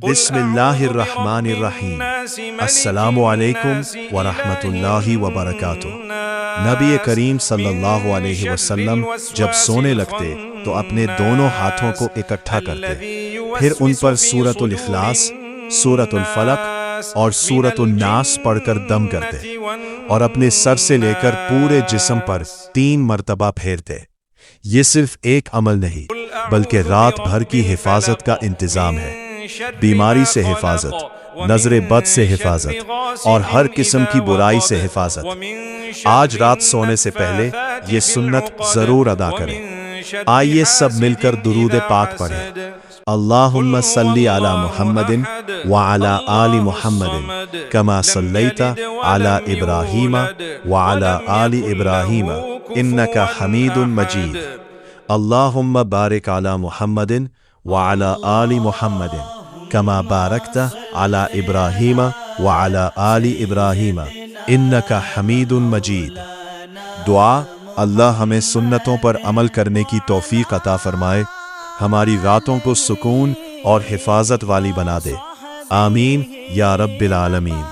بسم اللہ الرحمن الرحیم۔ السلام علیکم ورحمۃ اللہ وبرکاتہ۔ نبی کریم صلی اللہ علیہ وسلم جب سونے لگتے تو اپنے دونوں ہاتھوں کو اکٹھا کرتے، پھر ان پر سورۃ الاخلاص، سورۃ الفلق اور سورۃ الناس پڑھ کر دم کرتے، اور اپنے سر سے لے کر پورے جسم پر 3 مرتبہ پھیرتے۔ یہ صرف ایک عمل نہیں بلکہ رات بھر کی حفاظت کا انتظام ہے، بیماری سے حفاظت، نظر بد سے حفاظت، اور ہر قسم کی برائی سے حفاظت۔ آج رات سونے سے پہلے یہ سنت ضرور ادا کریں۔ آئیے سب مل کر درود پاک پڑھیں۔ اللہم صلی علی محمد وعلی آل محمد کما صلیت علی ابراہیم وعلی آل ابراہیم انک حمید مجید۔ اللہم بارک علی محمد وعلی آل محمد کما بارکت علی ابراہیم وعلی آل ابراہیم انک حمید مجید۔ دعا: اللہ ہمیں سنتوں پر عمل کرنے کی توفیق عطا فرمائے، ہماری راتوں کو سکون اور حفاظت والی بنا دے، آمین یا رب العالمین۔